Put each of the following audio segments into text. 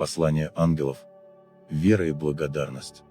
Послание ангелов. Вера и благодарность.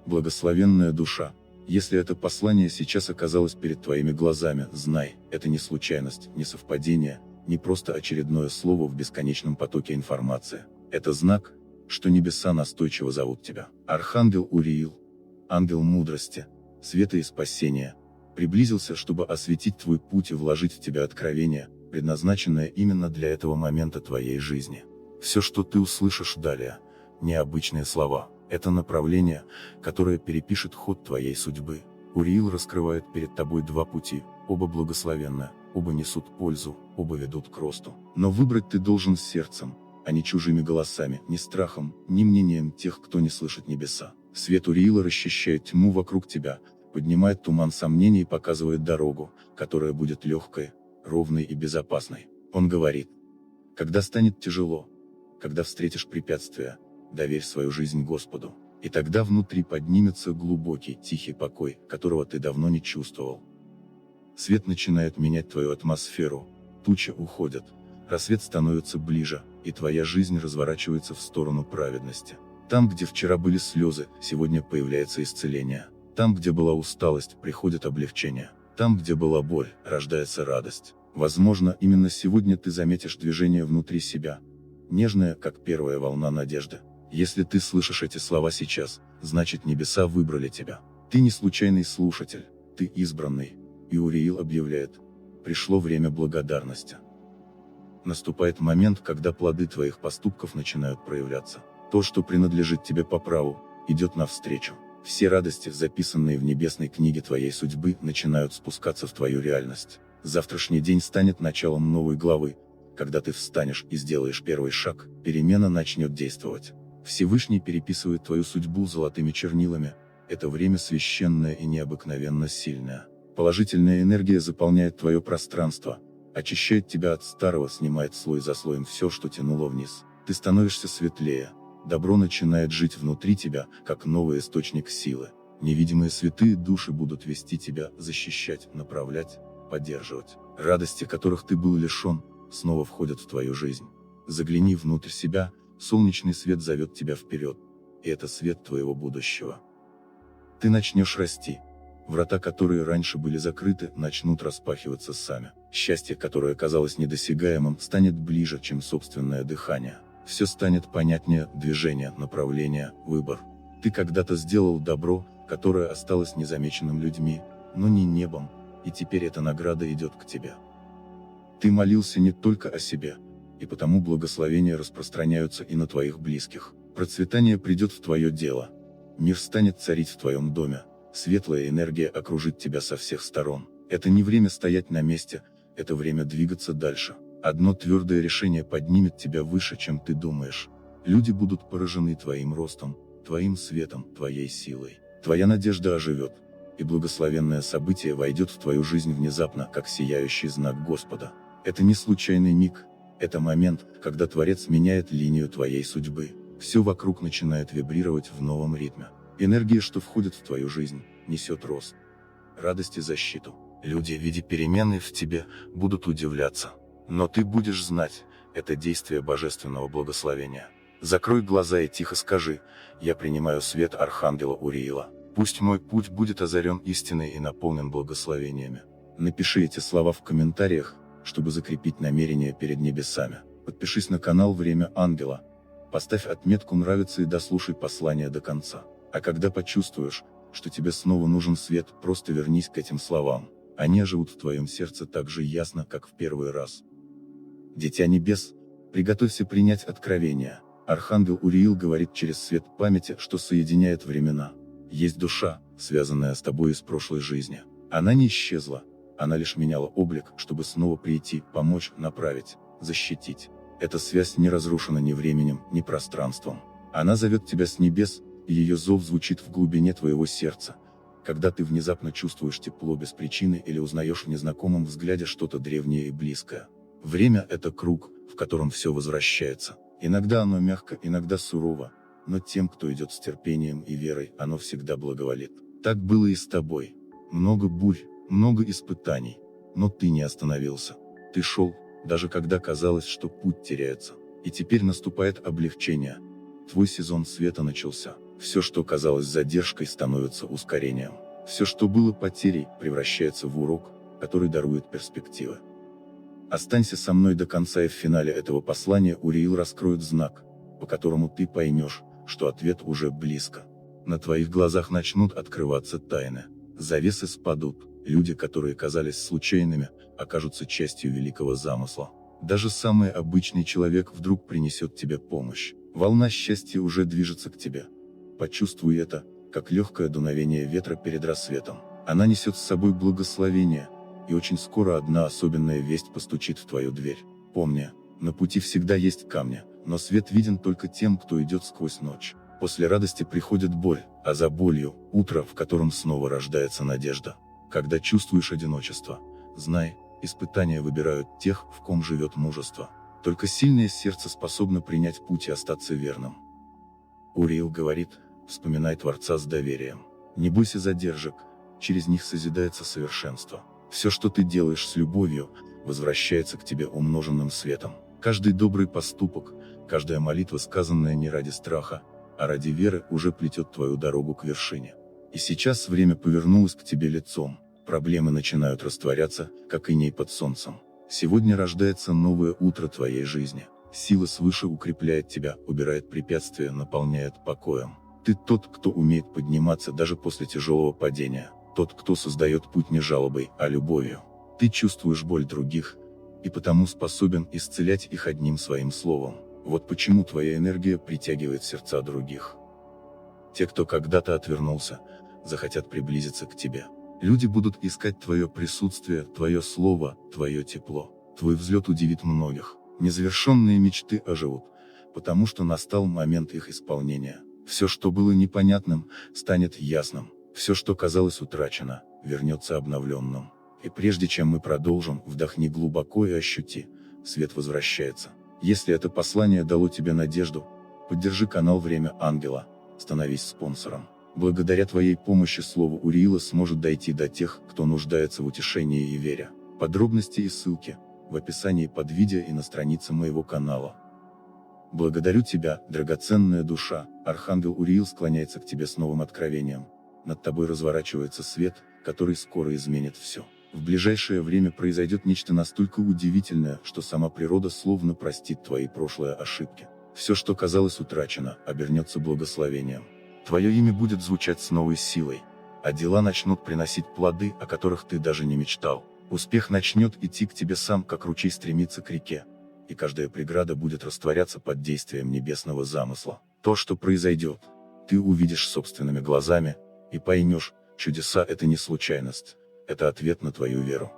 Благословенная душа, если это послание сейчас оказалось перед твоими глазами, знай, это не случайность, не совпадение, не просто очередное слово в бесконечном потоке информации. Это знак, что небеса настойчиво зовут тебя. Архангел Уриил, ангел мудрости, света и спасения, приблизился, чтобы осветить твой путь и вложить в тебя откровение, предназначенное именно для этого момента твоей жизни. Все, что ты услышишь далее, необычные слова. Это направление, которое перепишет ход твоей судьбы. Уриил раскрывает перед тобой два пути, оба благословенны, оба несут пользу, оба ведут к росту. Но выбрать ты должен сердцем, а не чужими голосами, ни страхом, ни мнением тех, кто не слышит небеса. Свет Уриила расчищает тьму вокруг тебя, поднимает туман сомнений и показывает дорогу, которая будет легкой, ровной и безопасной. Он говорит: когда станет тяжело, когда встретишь препятствия, доверь свою жизнь Господу, и тогда внутри поднимется глубокий, тихий покой, которого ты давно не чувствовал. Свет начинает менять твою атмосферу, тучи уходят, рассвет становится ближе, и твоя жизнь разворачивается в сторону праведности. Там, где вчера были слезы, сегодня появляется исцеление. Там, где была усталость, приходит облегчение. Там, где была боль, рождается радость. Возможно, именно сегодня ты заметишь движение внутри себя, нежное, как первая волна надежды. Если ты слышишь эти слова сейчас, значит небеса выбрали тебя. Ты не случайный слушатель, ты избранный. И Уриил объявляет: пришло время благодарности. Наступает момент, когда плоды твоих поступков начинают проявляться. То, что принадлежит тебе по праву, идет навстречу. Все радости, записанные в небесной книге твоей судьбы, начинают спускаться в твою реальность. Завтрашний день станет началом новой главы. Когда ты встанешь и сделаешь первый шаг, перемена начнет действовать. Всевышний переписывает твою судьбу золотыми чернилами. Это время священное и необыкновенно сильное. Положительная энергия заполняет твое пространство, очищает тебя от старого, снимает слой за слоем все, что тянуло вниз. Ты становишься светлее. Добро начинает жить внутри тебя, как новый источник силы. Невидимые святые души будут вести тебя, защищать, направлять, поддерживать. Радости, которых ты был лишен, снова входят в твою жизнь. Загляни внутрь себя, солнечный свет зовет тебя вперед. И это свет твоего будущего. Ты начнешь расти. Врата, которые раньше были закрыты, начнут распахиваться сами. Счастье, которое казалось недосягаемым, станет ближе, чем собственное дыхание. Все станет понятнее: движение, направление, выбор. Ты когда-то сделал добро, которое осталось незамеченным людьми, но не небом, и теперь эта награда идет к тебе. Ты молился не только о себе, и потому благословения распространяются и на твоих близких. Процветание придет в твое дело. Мир станет царить в твоем доме. Светлая энергия окружит тебя со всех сторон. Это не время стоять на месте, это время двигаться дальше. Одно твердое решение поднимет тебя выше, чем ты думаешь. Люди будут поражены твоим ростом, твоим светом, твоей силой. Твоя надежда оживет, и благословенное событие войдет в твою жизнь внезапно, как сияющий знак Господа. Это не случайный миг, это момент, когда Творец меняет линию твоей судьбы. Все вокруг начинает вибрировать в новом ритме. Энергия, что входит в твою жизнь, несет рост, радость и защиту. Люди, видя перемены в тебе, будут удивляться. Но ты будешь знать, это действие божественного благословения. Закрой глаза и тихо скажи: я принимаю свет Архангела Уриила. Пусть мой путь будет озарен истиной и наполнен благословениями. Напиши эти слова в комментариях, чтобы закрепить намерение перед небесами. Подпишись на канал Время Ангела. Поставь отметку «Нравится» и дослушай послание до конца. А когда почувствуешь, что тебе снова нужен свет, просто вернись к этим словам. Они оживут в твоем сердце так же ясно, как в первый раз. Дитя небес, приготовься принять откровение. Архангел Уриил говорит через свет памяти, что соединяет времена. Есть душа, связанная с тобой из прошлой жизни. Она не исчезла, она лишь меняла облик, чтобы снова прийти, помочь, направить, защитить. Эта связь не разрушена ни временем, ни пространством. Она зовет тебя с небес, и ее зов звучит в глубине твоего сердца. Когда ты внезапно чувствуешь тепло без причины или узнаешь в незнакомом взгляде что-то древнее и близкое. Время – это круг, в котором все возвращается. Иногда оно мягко, иногда сурово, но тем, кто идет с терпением и верой, оно всегда благоволит. Так было и с тобой. Много бурь, много испытаний, но ты не остановился. Ты шел, даже когда казалось, что путь теряется. И теперь наступает облегчение. Твой сезон света начался. Все, что казалось задержкой, становится ускорением. Все, что было потерей, превращается в урок, который дарует перспективы. Останься со мной до конца, и в финале этого послания Уриил раскроет знак, по которому ты поймешь, что ответ уже близко. На твоих глазах начнут открываться тайны. Завесы спадут, люди, которые казались случайными, окажутся частью великого замысла. Даже самый обычный человек вдруг принесет тебе помощь. Волна счастья уже движется к тебе. Почувствуй это, как легкое дуновение ветра перед рассветом. Она несет с собой благословение, и очень скоро одна особенная весть постучит в твою дверь. Помни, на пути всегда есть камни, но свет виден только тем, кто идет сквозь ночь. После радости приходит боль, а за болью – утро, в котором снова рождается надежда. Когда чувствуешь одиночество, знай, испытания выбирают тех, в ком живет мужество. Только сильное сердце способно принять путь и остаться верным. Уриил говорит: вспоминай Творца с доверием. Не бойся задержек, через них созидается совершенство. Все, что ты делаешь с любовью, возвращается к тебе умноженным светом. Каждый добрый поступок, каждая молитва, сказанная не ради страха, а ради веры, уже плетет твою дорогу к вершине. И сейчас время повернулось к тебе лицом. Проблемы начинают растворяться, как иней под солнцем. Сегодня рождается новое утро твоей жизни. Сила свыше укрепляет тебя, убирает препятствия, наполняет покоем. Ты тот, кто умеет подниматься даже после тяжелого падения. Тот, кто создает путь не жалобой, а любовью. Ты чувствуешь боль других, и потому способен исцелять их одним своим словом. Вот почему твоя энергия притягивает сердца других. Те, кто когда-то отвернулся, захотят приблизиться к тебе. Люди будут искать твое присутствие, твое слово, твое тепло. Твой взлет удивит многих. Незавершенные мечты оживут, потому что настал момент их исполнения. Все, что было непонятным, станет ясным. Все, что казалось утрачено, вернется обновленным. И прежде чем мы продолжим, вдохни глубоко и ощути: свет возвращается. Если это послание дало тебе надежду, поддержи канал «Время Ангела», становись спонсором. Благодаря твоей помощи слово Уриила сможет дойти до тех, кто нуждается в утешении и вере. Подробности и ссылки в описании под видео и на странице моего канала. Благодарю тебя, драгоценная душа. Архангел Уриил склоняется к тебе с новым откровением. Над тобой разворачивается свет, который скоро изменит все. В ближайшее время произойдет нечто настолько удивительное, что сама природа словно простит твои прошлые ошибки. Все, что казалось утрачено, обернется благословением. Твое имя будет звучать с новой силой, а дела начнут приносить плоды, о которых ты даже не мечтал. Успех начнет идти к тебе сам, как ручей стремится к реке, и каждая преграда будет растворяться под действием небесного замысла. То, что произойдет, ты увидишь собственными глазами, и поймешь, чудеса — это не случайность, это ответ на твою веру.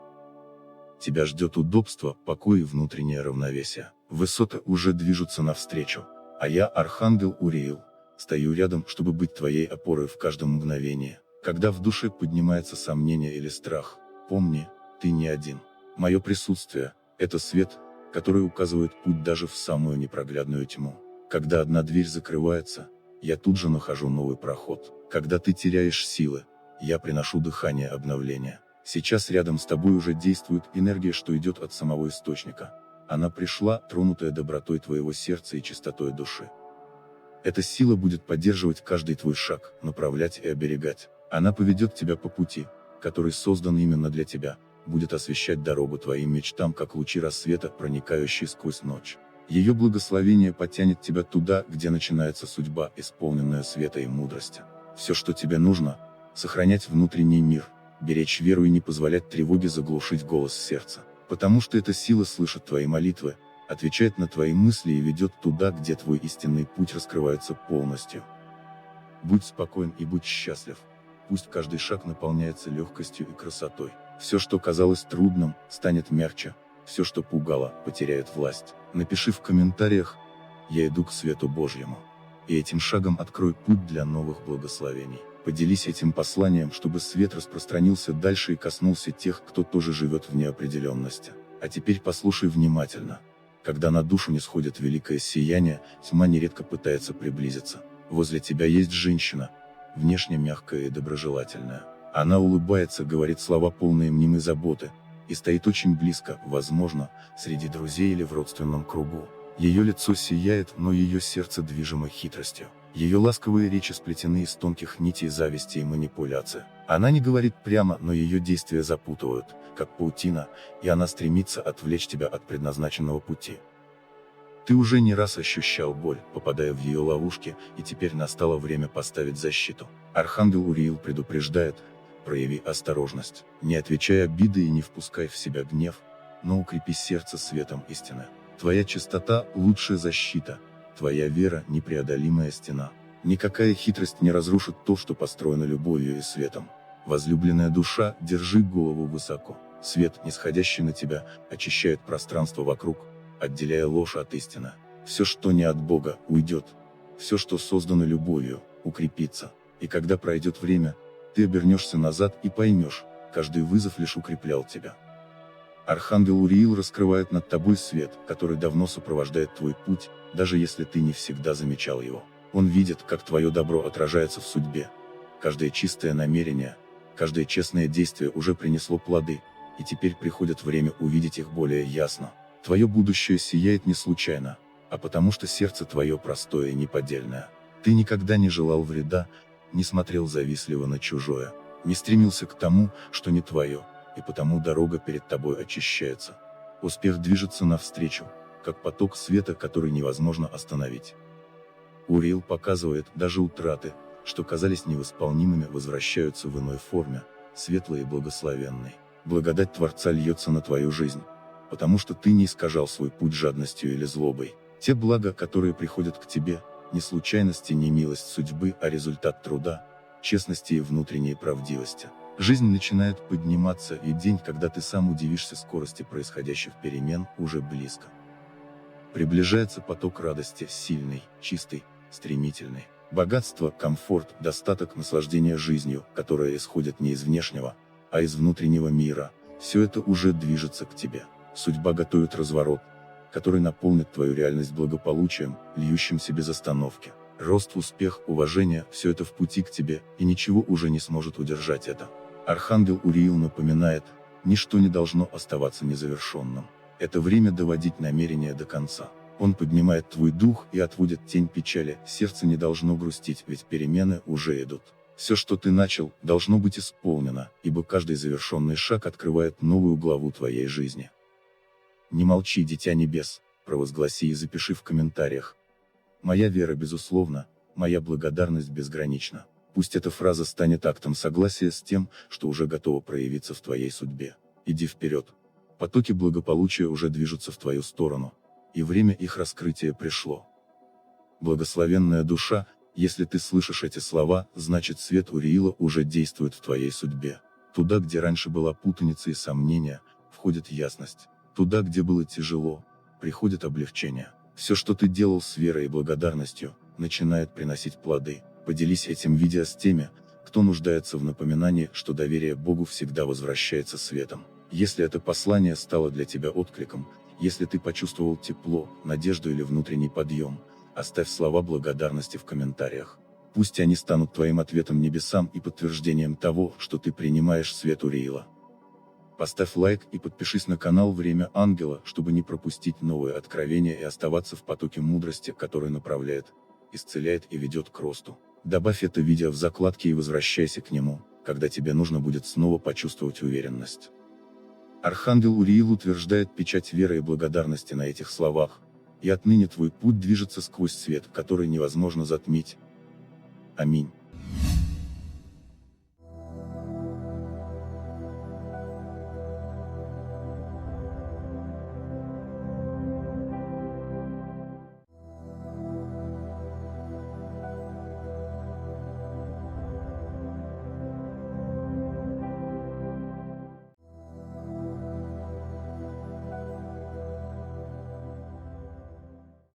Тебя ждет удобство, покой и внутреннее равновесие. Высоты уже движутся навстречу, а я, Архангел Уриил, стою рядом, чтобы быть твоей опорой в каждом мгновении. Когда в душе поднимается сомнение или страх, помни, ты не один. Мое присутствие — это свет, который указывает путь даже в самую непроглядную тьму. Когда одна дверь закрывается, я тут же нахожу новый проход. Когда ты теряешь силы, я приношу дыхание обновления. Сейчас рядом с тобой уже действует энергия, что идет от самого источника. Она пришла, тронутая добротой твоего сердца и чистотой души. Эта сила будет поддерживать каждый твой шаг, направлять и оберегать. Она поведет тебя по пути, который создан именно для тебя, будет освещать дорогу твоим мечтам, как лучи рассвета, проникающие сквозь ночь. Ее благословение потянет тебя туда, где начинается судьба, исполненная света и мудрости. Все, что тебе нужно — сохранять внутренний мир, беречь веру и не позволять тревоге заглушить голос сердца. Потому что эта сила слышит твои молитвы, отвечает на твои мысли и ведет туда, где твой истинный путь раскрывается полностью. Будь спокоен и будь счастлив. Пусть каждый шаг наполняется легкостью и красотой. Все, что казалось трудным, станет мягче. Все, что пугало, потеряет власть. Напиши в комментариях: «Я иду к свету Божьему». И этим шагом открой путь для новых благословений. Поделись этим посланием, чтобы свет распространился дальше и коснулся тех, кто тоже живет в неопределенности. А теперь послушай внимательно. Когда на душу нисходит великое сияние, тьма нередко пытается приблизиться. Возле тебя есть женщина, внешне мягкая и доброжелательная. Она улыбается, говорит слова полные мнимой заботы, и стоит очень близко, возможно, среди друзей или в родственном кругу. Ее лицо сияет, но ее сердце движимо хитростью. Ее ласковые речи сплетены из тонких нитей зависти и манипуляции. Она не говорит прямо, но ее действия запутывают, как паутина, и она стремится отвлечь тебя от предназначенного пути. Ты уже не раз ощущал боль, попадая в ее ловушки, и теперь настало время поставить защиту. Архангел Уриил предупреждает: прояви осторожность, не отвечай обиды и не впускай в себя гнев, но укрепи сердце светом истины. Твоя чистота – лучшая защита, твоя вера – непреодолимая стена. Никакая хитрость не разрушит то, что построено любовью и светом. Возлюбленная душа, держи голову высоко. Свет, нисходящий на тебя, очищает пространство вокруг, отделяя ложь от истины. Все, что не от Бога, уйдет. Все, что создано любовью, укрепится. И когда пройдет время, ты обернешься назад и поймешь, каждый вызов лишь укреплял тебя. Архангел Уриил раскрывает над тобой свет, который давно сопровождает твой путь, даже если ты не всегда замечал его. Он видит, как твое добро отражается в судьбе. Каждое чистое намерение, каждое честное действие уже принесло плоды, и теперь приходит время увидеть их более ясно. Твое будущее сияет не случайно, а потому что сердце твое простое и неподдельное. Ты никогда не желал вреда, не смотрел завистливо на чужое, не стремился к тому, что не твое, и потому дорога перед тобой очищается. Успех движется навстречу, как поток света, который невозможно остановить. Уриил показывает, даже утраты, что казались невосполнимыми, возвращаются в иной форме, светлой и благословенной. Благодать Творца льется на твою жизнь, потому что ты не искажал свой путь жадностью или злобой. Те блага, которые приходят к тебе, не случайность и не милость судьбы, а результат труда, честности и внутренней правдивости. Жизнь начинает подниматься, и день, когда ты сам удивишься скорости происходящих перемен, уже близко. Приближается поток радости, сильный, чистый, стремительный. Богатство, комфорт, достаток, наслаждение жизнью, которое исходит не из внешнего, а из внутреннего мира, все это уже движется к тебе. Судьба готовит разворот, который наполнит твою реальность благополучием, льющимся без остановки. Рост, успех, уважение – все это в пути к тебе, и ничего уже не сможет удержать это. Архангел Уриил напоминает: ничто не должно оставаться незавершенным. Это время доводить намерение до конца. Он поднимает твой дух и отводит тень печали, сердце не должно грустить, ведь перемены уже идут. Все, что ты начал, должно быть исполнено, ибо каждый завершенный шаг открывает новую главу твоей жизни. Не молчи, дитя небес, провозгласи и запиши в комментариях: моя вера безусловна, моя благодарность безгранична. Пусть эта фраза станет актом согласия с тем, что уже готово проявиться в твоей судьбе. Иди вперед. Потоки благополучия уже движутся в твою сторону, и время их раскрытия пришло. Благословенная душа, если ты слышишь эти слова, значит свет Уриила уже действует в твоей судьбе. Туда, где раньше была путаница и сомнения, входит ясность. Туда, где было тяжело, приходит облегчение. Все, что ты делал с верой и благодарностью, начинает приносить плоды. Поделись этим видео с теми, кто нуждается в напоминании, что доверие Богу всегда возвращается светом. Если это послание стало для тебя откликом, если ты почувствовал тепло, надежду или внутренний подъем, оставь слова благодарности в комментариях. Пусть они станут твоим ответом небесам и подтверждением того, что ты принимаешь свет Уриила. Поставь лайк и подпишись на канал Время Ангела, чтобы не пропустить новые откровения и оставаться в потоке мудрости, который направляет, исцеляет и ведет к росту. Добавь это видео в закладки и возвращайся к нему, когда тебе нужно будет снова почувствовать уверенность. Архангел Уриил утверждает печать веры и благодарности на этих словах, и отныне твой путь движется сквозь свет, который невозможно затмить. Аминь.